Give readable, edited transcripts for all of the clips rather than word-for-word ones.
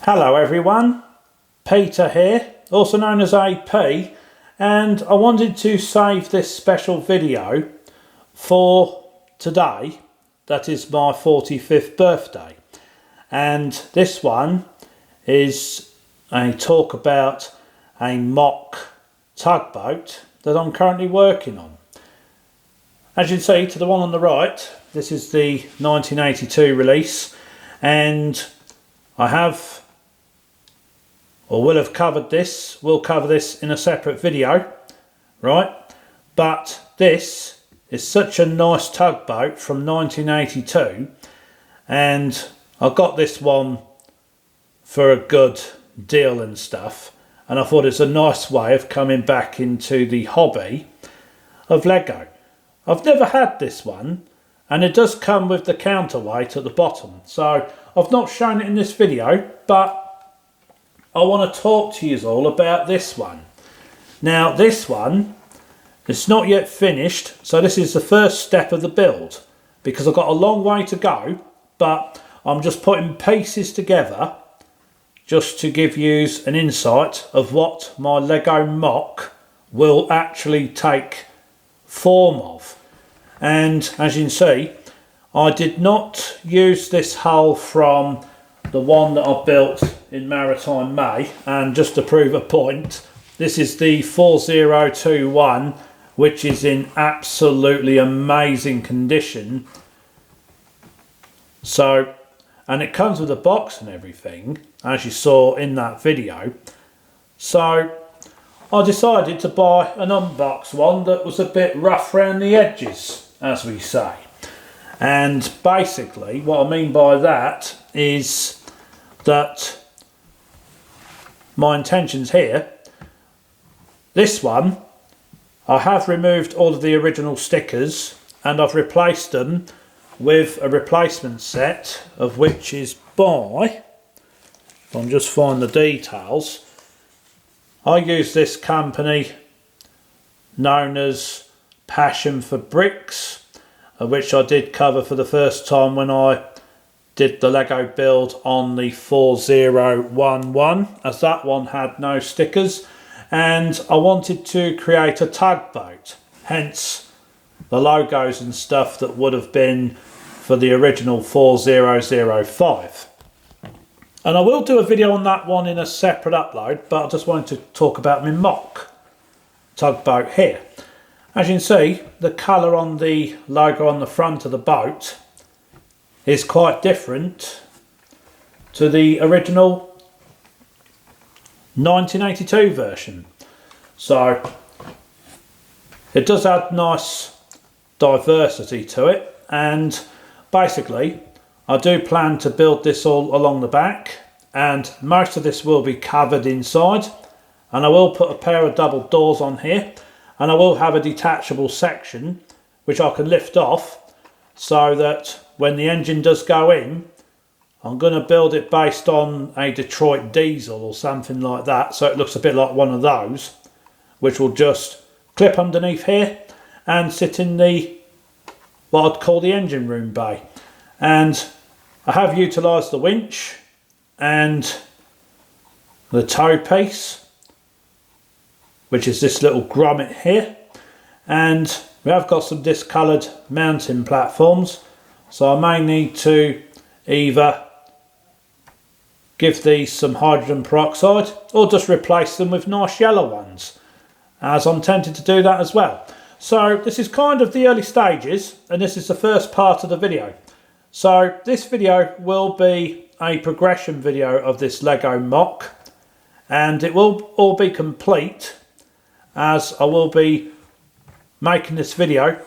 Hello everyone, Peter here, also known as AP, and I wanted to save this special video for today. That is my 45th birthday, and this one is a talk about a MOC tugboat that I'm currently working on. As you can see to the one on the right, this is the 1982 release, and I have or will have covered this, we'll cover this in a separate video, right? But this is such a nice tugboat from 1982, and I got this one for a good deal and stuff, and I thought it's a nice way of coming back into the hobby of Lego. I've never had this one, and it does come with the counterweight at the bottom, so I've not shown it in this video, but I want to talk to you all about this one. Now this one, it's not yet finished, so this is the first step of the build, because I've got a long way to go, but I'm just putting pieces together just to give you an insight of what my Lego MOC will actually take form of. And as you can see, I did not use this hull from the one that I built in Maritime May, and just to prove a point, this is the 4021, which is in absolutely amazing condition. So, and it comes with a box and everything, as you saw in that video. So I decided to buy an unboxed one that was a bit rough around the edges, as we say. And basically what I mean by that is that my intentions here, this one, I have removed all of the original stickers and I've replaced them with a replacement set, of which is by, if I can just find the details, I use this company known as Passion for Bricks, which I did cover for the first time when I did the Lego build on the 4011, as that one had no stickers, and I wanted to create a tugboat, hence the logos and stuff that would have been for the original 4005. And I will do a video on that one in a separate upload, but I just wanted to talk about my MOC tugboat here. As you can see, the colour on the logo on the front of the boat is quite different to the original 1982 version. So it does add nice diversity to it, and basically I do plan to build this all along the back, and most of this will be covered inside, and I will put a pair of double doors on here, and I will have a detachable section which I can lift off, so that when the engine does go in, I'm going to build it based on a Detroit diesel or something like that, so it looks a bit like one of those, which will just clip underneath here and sit in the, what I'd call the engine room bay. And I have utilised the winch and the tow piece, which is this little grommet here, and we have got some discoloured mounting platforms, so I may need to either give these some hydrogen peroxide or just replace them with nice yellow ones, as I'm tempted to do that as well. So this is kind of the early stages, and this is the first part of the video. So this video will be a progression video of this Lego MOC, and it will all be complete, as I will be making this video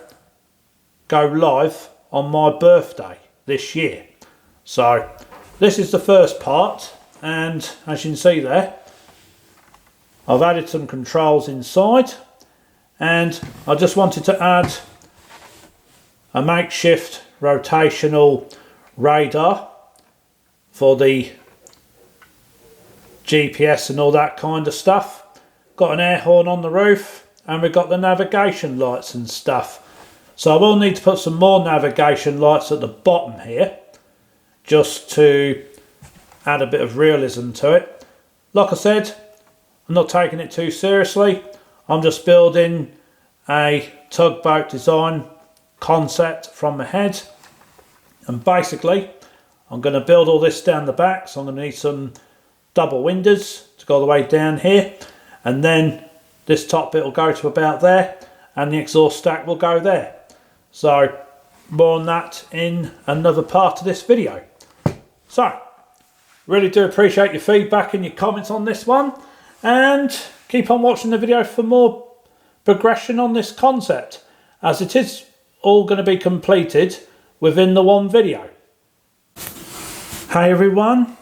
go live on my birthday this year. So this is the first part, and as you can see there, I've added some controls inside, and I just wanted to add a makeshift rotational radar for the GPS and all that kind of stuff. Got an air horn on the roof, and we've got the navigation lights and stuff. So I will need to put some more navigation lights at the bottom here, just to add a bit of realism to it. Like I said, I'm not taking it too seriously. I'm just building a tugboat design concept from my head, and basically I'm going to build all this down the back, so I'm going to need some double windows to go all the way down here, and then this top bit will go to about there and the exhaust stack will go there. So more on that in another part of this video. So really do appreciate your feedback and your comments on this one, and keep on watching the video for more progression on this concept, as it is all going to be completed within the one video. Hey everyone,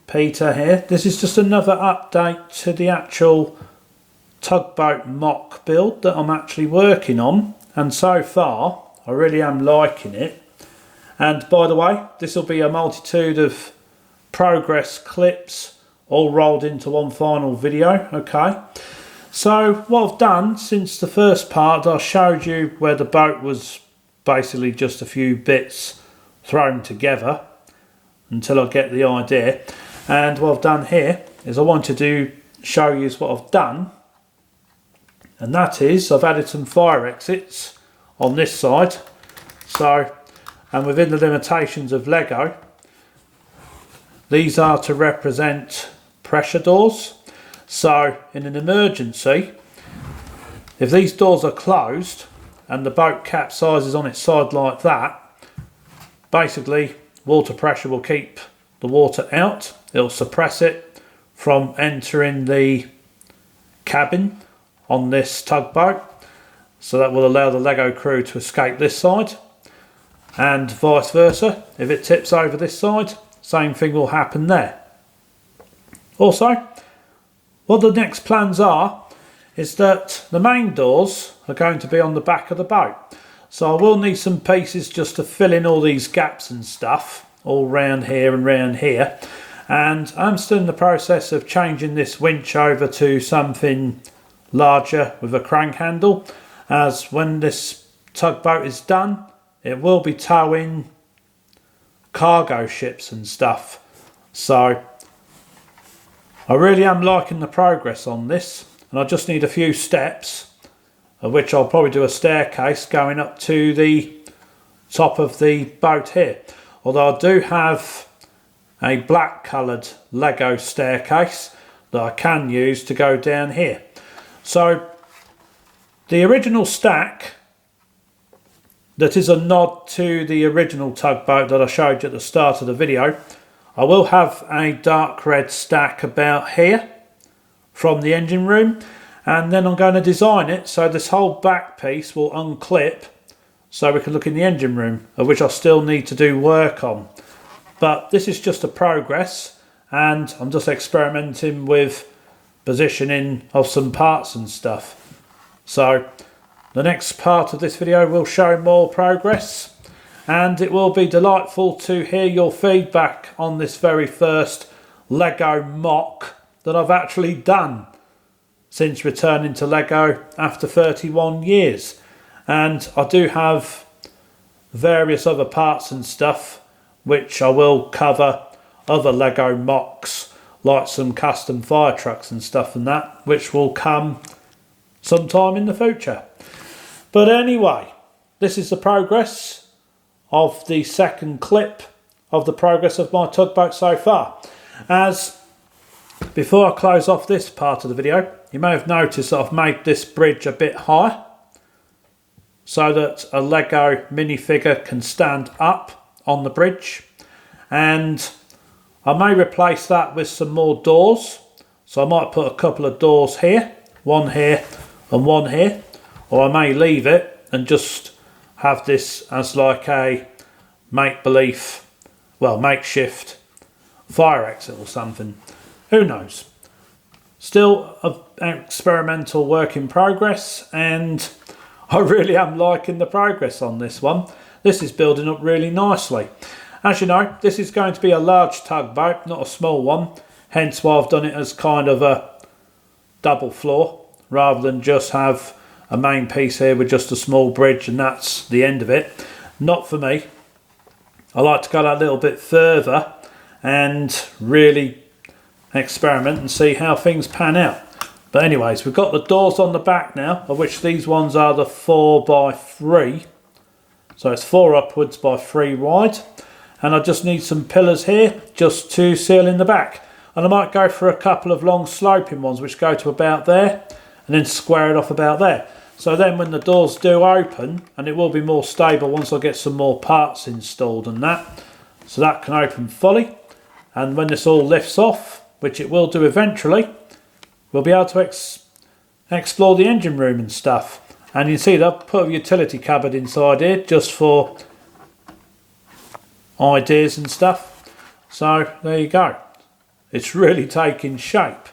Peter here. This is just another update to the actual tugboat MOC build that I'm actually working on, and so far I really am liking it. And by the way, this will be a multitude of progress clips all rolled into one final video. Okay, so what I've done since the first part, I showed you where the boat was basically just a few bits thrown together until I get the idea. And what I've done here is I wanted to show you what I've done, and that is I've added some fire exits on this side. So, and within the limitations of Lego, these are to represent pressure doors. So in an emergency, if these doors are closed and the boat capsizes on its side like that, basically water pressure will keep the water out. It'll suppress it from entering the cabin on this tugboat, so that will allow the Lego crew to escape this side, and vice versa. If it tips over this side, same thing will happen there. Also, what the next plans are is that the main doors are going to be on the back of the boat, so I will need some pieces just to fill in all these gaps and stuff all round here and round here. And I'm still in the process of changing this winch over to something larger with a crank handle, as when this tugboat is done it will be towing cargo ships and stuff. So I really am liking the progress on this, and I just need a few steps, of which I'll probably do a staircase going up to the top of the boat here. Although I do have a black coloured Lego staircase that I can use to go down here. So the original stack, that is a nod to the original tugboat that I showed you at the start of the video, I will have a dark red stack about here from the engine room, and then I'm going to design it so this whole back piece will unclip so we can look in the engine room, of which I still need to do work on. But this is just a progress, and I'm just experimenting with positioning of some parts and stuff. So the next part of this video will show more progress, and it will be delightful to hear your feedback on this very first Lego MOC that I've actually done since returning to Lego after 31 years. And I do have various other parts and stuff which I will cover, other Lego MOCs, like some custom fire trucks and stuff and that, which will come sometime in the future. But anyway, this is the progress of the second clip of the progress of my tugboat so far. As before I close off this part of the video, you may have noticed that I've made this bridge a bit higher so that a Lego minifigure can stand up on the bridge, and I may replace that with some more doors. So I might put a couple of doors here, one here and one here, or I may leave it and just have this as like a make-believe, well, makeshift fire exit or something. Who knows? Still an experimental work in progress, and I really am liking the progress on this one. This is building up really nicely. As you know, this is going to be a large tugboat, not a small one, hence why I've done it as kind of a double floor rather than just have a main piece here with just a small bridge and that's the end of it. Not for me. I like to go that little bit further and really experiment and see how things pan out. But anyways, we've got the doors on the back now, of which these ones are the 4x3. So it's 4 upwards by 3 wide. And I just need some pillars here just to seal in the back. And I might go for a couple of long sloping ones which go to about there and then square it off about there. So then when the doors do open, and it will be more stable once I get some more parts installed and that. So that can open fully. And when this all lifts off, which it will do eventually, we'll be able to explore the engine room and stuff. And you can see they've put a utility cupboard inside here just for ideas and stuff. So there you go. It's really taking shape.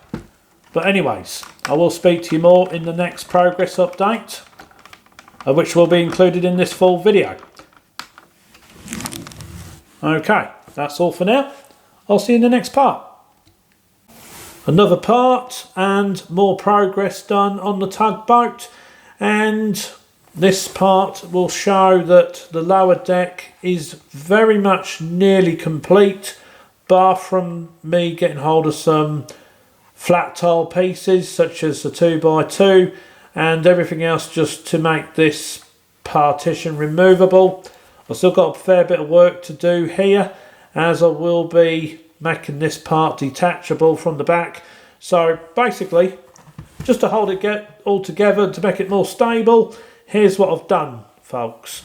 But anyways, I will speak to you more in the next progress update, which will be included in this full video. Okay, that's all for now. I'll see you in the next part. Another part and more progress done on the tugboat, and this part will show that the lower deck is very much nearly complete, bar from me getting hold of some flat tile pieces such as the 2x2 and everything else just to make this partition removable. I've still got a fair bit of work to do here, as I will be making this part detachable from the back. So basically, just to hold it all together, to make it more stable, here's what I've done, folks.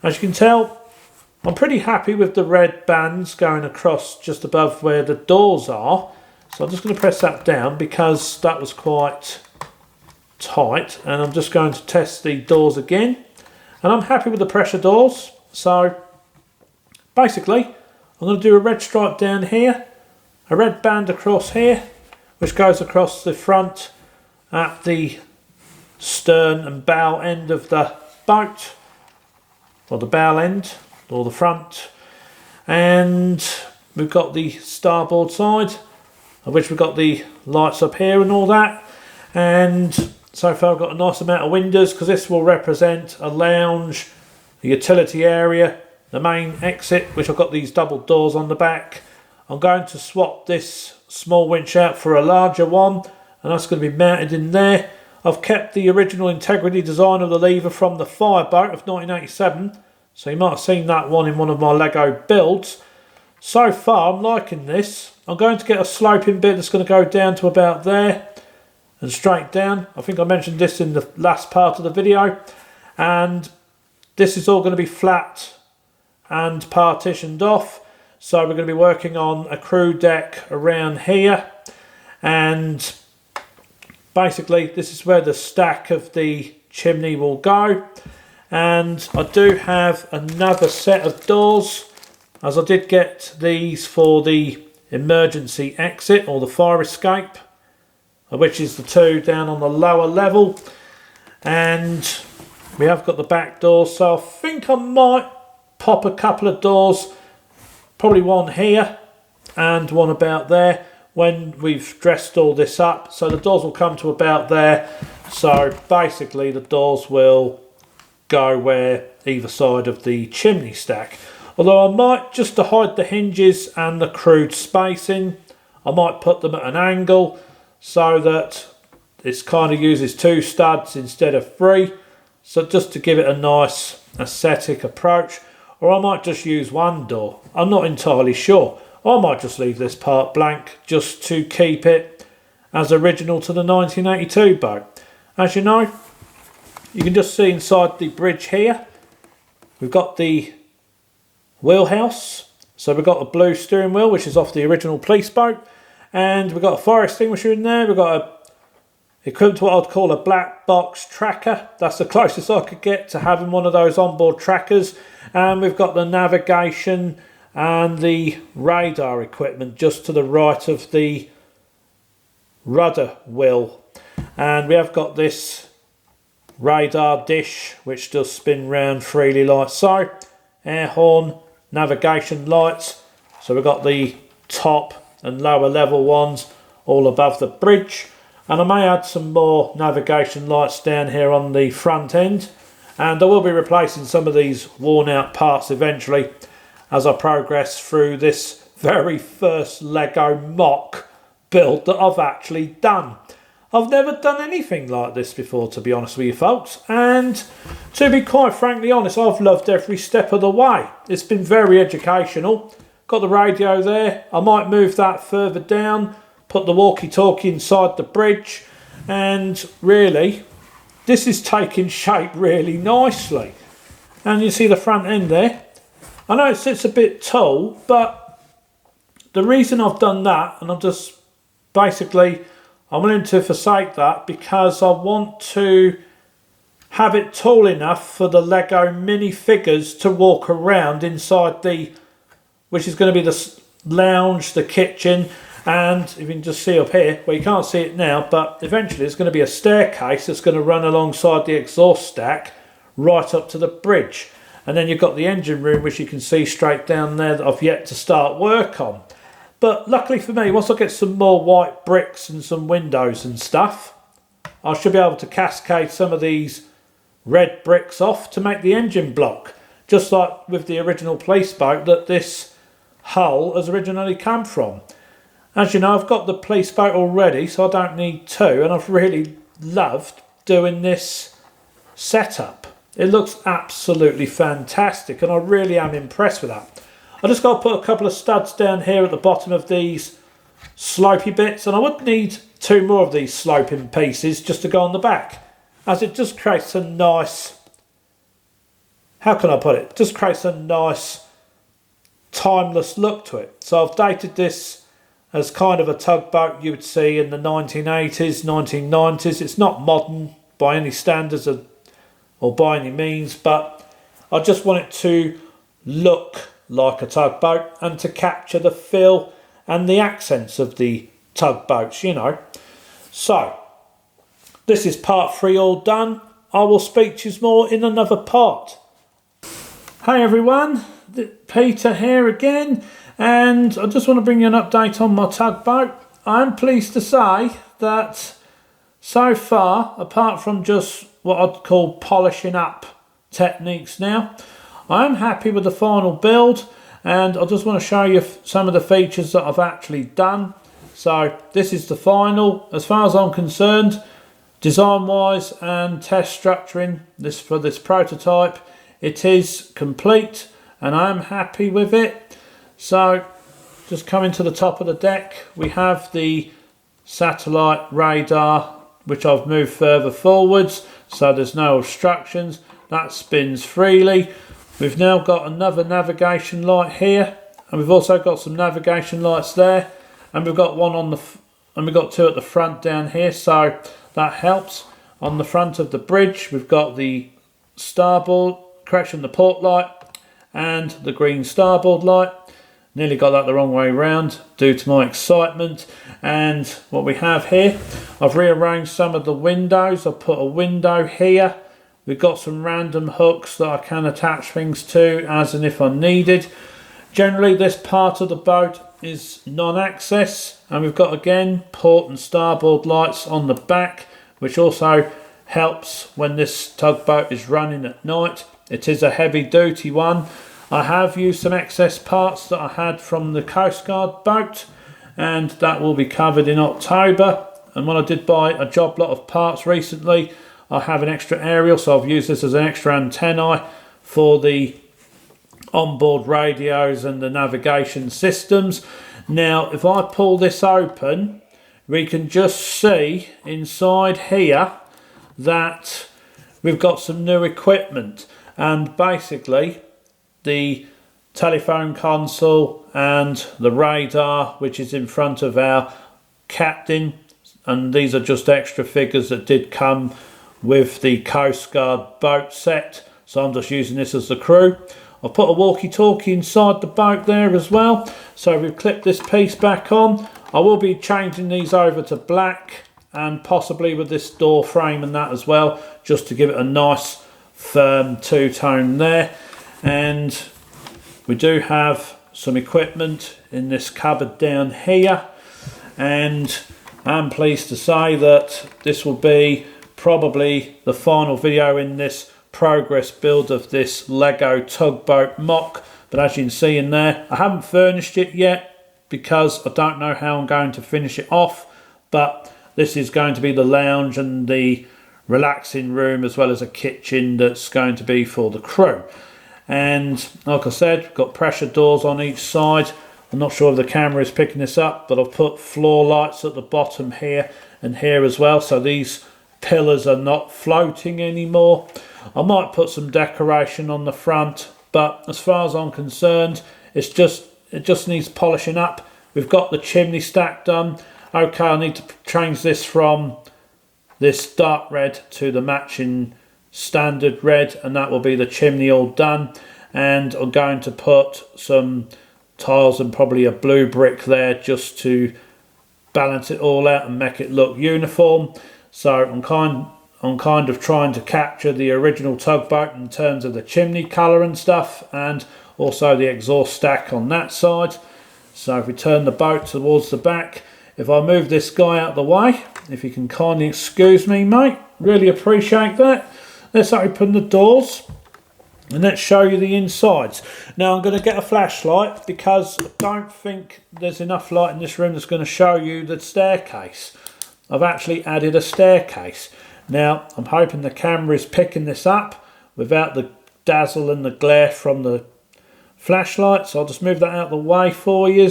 As you can tell, I'm pretty happy with the red bands going across just above where the doors are. So I'm just going to press that down because that was quite tight, and I'm just going to test the doors again. And I'm happy with the pressure doors. So basically, I'm going to do a red stripe down here, a red band across here, which goes across the front at the stern and bow end of the boat, or the bow end, or the front. And we've got the starboard side, of which we've got the lights up here and all that. And so far I've got a nice amount of windows, because this will represent a lounge, the utility area, the main exit, which I've got these double doors on the back. I'm going to swap this small winch out for a larger one, and that's going to be mounted in there. I've kept the original integrity design of the lever from the fireboat of 1987, so you might have seen that one in one of my Lego builds. So far I'm liking this. I'm going to get a sloping bit that's going to go down to about there and straight down. I think I mentioned this in the last part of the video. And this is all going to be flat and partitioned off. So we're going to be working on a crew deck around here. And basically this is where the stack of the chimney will go. And I do have another set of doors, as I did get these for the emergency exit or the fire escape, which is the two down on the lower level. And we have got the back doors, so I think I might pop a couple of doors, probably one here and one about there, when we've dressed all this up. So the doors will come to about there. So basically the doors will go where either side of the chimney stack. Although I might, just to hide the hinges and the crude spacing, I might put them at an angle so that it kind of uses 2 studs instead of 3. So just to give it a nice aesthetic approach. Or I might just use one door. I'm not entirely sure. I might just leave this part blank just to keep it as original to the 1982 boat. As you know, you can just see inside the bridge here, we've got the wheelhouse. So we've got a blue steering wheel, which is off the original police boat. And we've got a fire extinguisher in there. We've got a equivalent to what I'd call a black box tracker. That's the closest I could get to having one of those onboard trackers. And we've got the navigation and the radar equipment just to the right of the rudder wheel. And we have got this radar dish which does spin round freely like so. Air horn, navigation lights. So we've got the top and lower level ones all above the bridge. And I may add some more navigation lights down here on the front end. And I will be replacing some of these worn out parts eventually as I progress through this very first Lego MOC build that I've actually done. I've never done anything like this before, to be honest with you folks, and to be quite frankly honest, I've loved every step of the way. It's been very educational. Got the radio there. I might move that further down, put the walkie-talkie inside the bridge, and really this is taking shape really nicely. And you see the front end there. I know it sits a bit tall, but the reason I've done that, and I'm just basically, I'm willing to forsake that because I want to have it tall enough for the Lego minifigures to walk around inside the, which is going to be the lounge, the kitchen, and if you can just see up here, well you can't see it now, but eventually there's going to be a staircase that's going to run alongside the exhaust stack right up to the bridge. And then you've got the engine room, which you can see straight down there, that I've yet to start work on. But luckily for me, once I get some more white bricks and some windows and stuff, I should be able to cascade some of these red bricks off to make the engine block. Just like with the original police boat that this hull has originally come from. As you know, I've got the police boat already, so I don't need two, and I've really loved doing this setup. It looks absolutely fantastic, and I really am impressed with that. I just got to put a couple of studs down here at the bottom of these slopey bits, and I would need two more of these sloping pieces just to go on the back, as it just creates a nice, how can I put it, just creates a nice timeless look to it. So I've dated this as kind of a tugboat you would see in the 1980s, 1990s. It's not modern by any standards or by any means, but I just want it to look like a tugboat and to capture the feel and the accents of the tugboats, you know. So this is part 3 all done. I will speak to you more in another part. Hey everyone, Peter here again, and I just want to bring you an update on my tugboat. I'm pleased to say that so far, apart from just what I'd call polishing up techniques now, I'm happy with the final build, and I just want to show you some of the features that I've actually done. So this is the final, as far as I'm concerned, design wise and test structuring this for this prototype. It is complete and I'm happy with it. So just coming to the top of the deck, we have the satellite radar, which I've moved further forwards, so there's no obstructions. That spins freely. We've now got another navigation light here, and we've also got some navigation lights there, and we've got one on the and we've got two at the front down here, so that helps. On the front of the bridge, we've got the starboard, the port light, and the green starboard light. Nearly got that the wrong way round due to my excitement. And what we have here, I've rearranged some of the windows. I've put a window here. We've got some random hooks that I can attach things to as and if I needed. Generally this part of the boat is non-access, and we've got again port and starboard lights on the back, which also helps when this tugboat is running at night. It is a heavy duty one. I have used some excess parts that I had from the Coast Guard boat, and that will be covered in October. And when I did buy a job lot of parts recently, I have an extra aerial, so I've used this as an extra antennae for the onboard radios and the navigation systems. Now if I pull this open, we can just see inside here that we've got some new equipment, and basically the telephone console and the radar, which is in front of our captain, and these are just extra figures that did come with the Coast Guard boat set, so I'm just using this as the crew. I've put a walkie-talkie inside the boat there as well, so we've clipped this piece back on. I will be changing these over to black, and possibly with this door frame and that as well, just to give it a nice firm two-tone there. And we do have some equipment in this cupboard down here, and I'm pleased to say that this will be probably the final video in this progress build of this Lego Tug Boat MOC. But as you can see in there, I haven't furnished it yet. because I don't know how I'm going to finish it off, but this is going to be the lounge and the relaxing room, as well as a kitchen that's going to be for the crew. And like I said, we've got pressure doors on each side. I'm not sure if the camera is picking this up, but I've put floor lights at the bottom here and here as well, so these pillars are not floating anymore. I might put some decoration on the front, but as far as I'm concerned, it just needs polishing up. We've got the chimney stack done. Okay, I need to change this from this dark red to the matching standard red, and that will be the chimney all done. And I'm going to put some tiles and probably a blue brick there just to balance it all out and make it look uniform. So I'm kind of trying to capture the original tugboat in terms of the chimney colour and stuff, and also the exhaust stack on that side. So if we turn the boat towards the back, if I move this guy out the way, if you can kindly excuse me, mate, really appreciate that. Let's open the doors and let's show you the insides. Now I'm going to get a flashlight because I don't think there's enough light in this room that's going to show you the staircase. I've actually added a staircase. Now I'm hoping the camera is picking this up without the dazzle and the glare from the flashlight, so I'll just move that out of the way for you.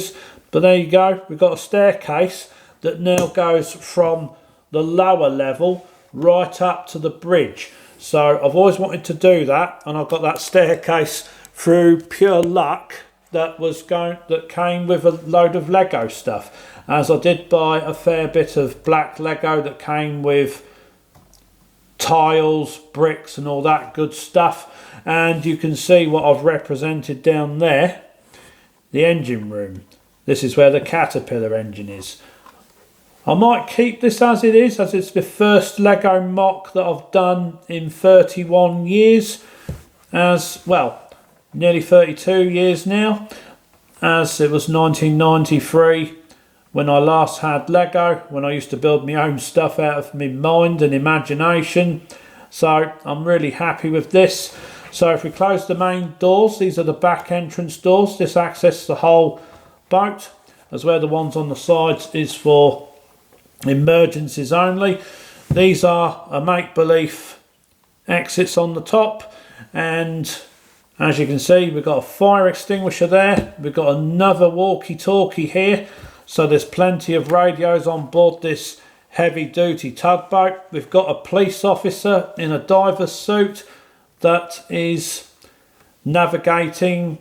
But there you go, we've got a staircase that now goes from the lower level right up to the bridge. So I've always wanted to do that, and I've got that staircase through pure luck that came with a load of Lego stuff, as I did buy a fair bit of black Lego that came with tiles, bricks and all that good stuff. And you can see what I've represented down there, the engine room. This is where the Caterpillar engine is. I might keep this as it is, as it's the first Lego MOC that I've done in 31 years, as well, nearly 32 years now, as it was 1993 when I last had Lego, when I used to build my own stuff out of my mind and imagination. So I'm really happy with this. So if we close the main doors, these are the back entrance doors. This accesses the whole boat, as where the ones on the sides is for emergencies only. These are a make-believe exits on the top, and as you can see, we've got a fire extinguisher there. We've got another walkie-talkie here, so there's plenty of radios on board this heavy-duty tugboat. We've got a police officer in a diver's suit that is navigating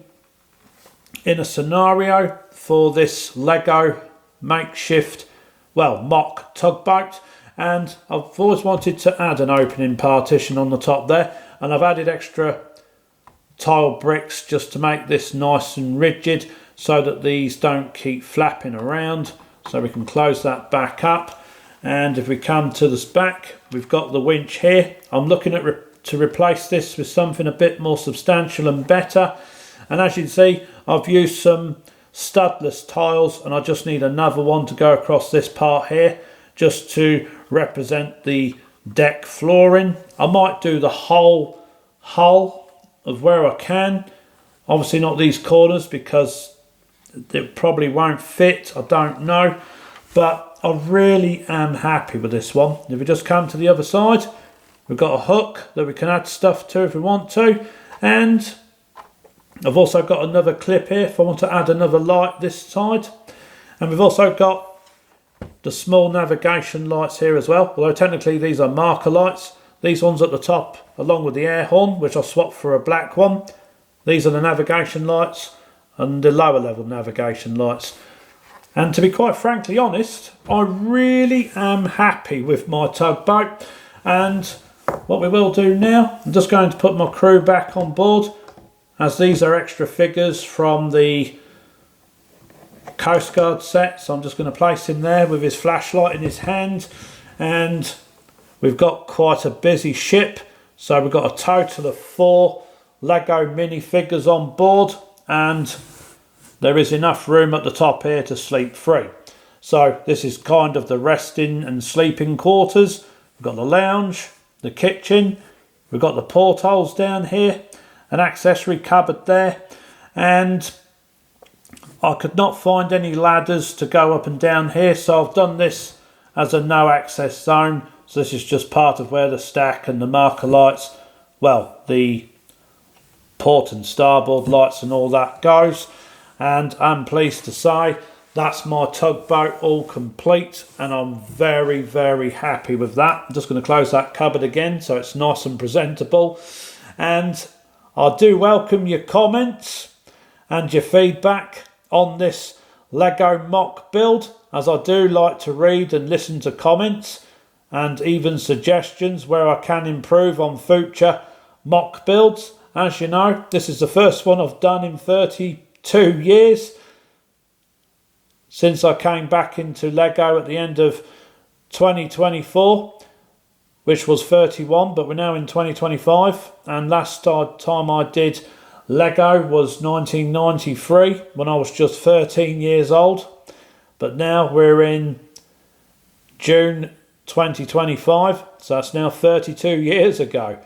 in a scenario for this Lego makeshift, well, MOC tugboat. And I've always wanted to add an opening partition on the top there, and I've added extra tile bricks just to make this nice and rigid so that these don't keep flapping around. So we can close that back up, and if we come to this back, we've got the winch here. I'm looking at to replace this with something a bit more substantial and better, and as you can see, I've used some studless tiles, and I just need another one to go across this part here just to represent the deck flooring. I might do the whole hull of where I can, obviously not these corners because it probably won't fit, I don't know, but I really am happy with this one. If we just come to the other side, we've got a hook that we can add stuff to if we want to, and I've also got another clip here if I want to add another light this side. And we've also got the small navigation lights here as well, although technically these are marker lights. These ones at the top, along with the air horn, which I'll swap for a black one. These are the navigation lights and the lower level navigation lights. And to be quite frankly honest, I really am happy with my tugboat. And what we will do now, I'm just going to put my crew back on board, as these are extra figures from the Coast Guard set. So I'm just going to place him there with his flashlight in his hand, and we've got quite a busy ship, so we've got a total of 4 Lego minifigures on board, and there is enough room at the top here to sleep free. So this is kind of the resting and sleeping quarters. We've got the lounge, the kitchen, we've got the portholes down here, an accessory cupboard there, and I could not find any ladders to go up and down here, so I've done this as a no access zone. So this is just part of where the stack and the marker lights, well, the port and starboard lights and all that goes. And I'm pleased to say that's my tugboat all complete, and I'm very, very happy with that. I'm just going to close that cupboard again so it's nice and presentable. And I do welcome your comments and your feedback on this Lego MOC build, as I do like to read and listen to comments and even suggestions where I can improve on future MOC builds. As you know, this is the first one I've done in 32 years since I came back into Lego at the end of 2024, which was 31, but we're now in 2025. And last time I did Lego was 1993, when I was just 13 years old. But now we're in June 2025, so that's now 32 years ago.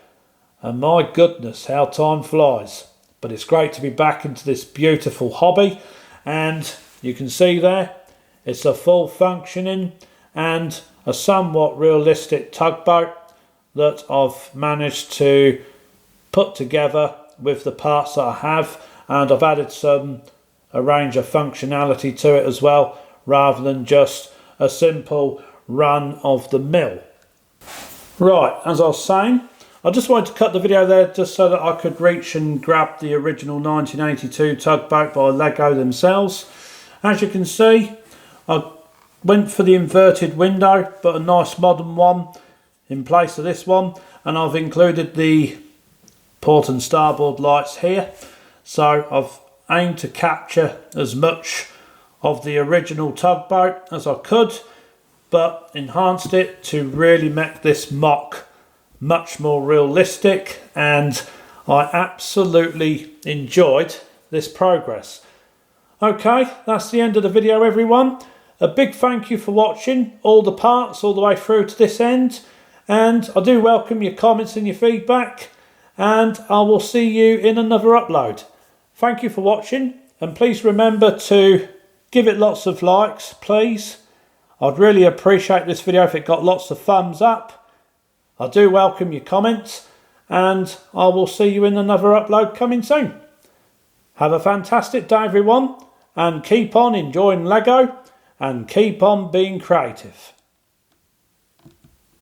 And my goodness, how time flies. But it's great to be back into this beautiful hobby. And you can see there, it's a full functioning and a somewhat realistic tugboat that I've managed to put together with the parts that I have. And I've added a range of functionality to it as well, rather than just a simple run of the mill. Right, as I was saying, I just wanted to cut the video there just so that I could reach and grab the original 1982 tugboat by Lego themselves. As you can see, I went for the inverted window, but a nice modern one in place of this one, and I've included the port and starboard lights here. So I've aimed to capture as much of the original tugboat as I could, but enhanced it to really make this MOC much more realistic, and I absolutely enjoyed this progress. Okay, that's the end of the video, everyone. A big thank you for watching all the parts all the way through to this end, and I do welcome your comments and your feedback, and I will see you in another upload. Thank you for watching, and please remember to give it lots of likes, please. I'd really appreciate this video if it got lots of thumbs up. I do welcome your comments, and I will see you in another upload coming soon. Have a fantastic day, everyone, and keep on enjoying Lego and keep on being creative.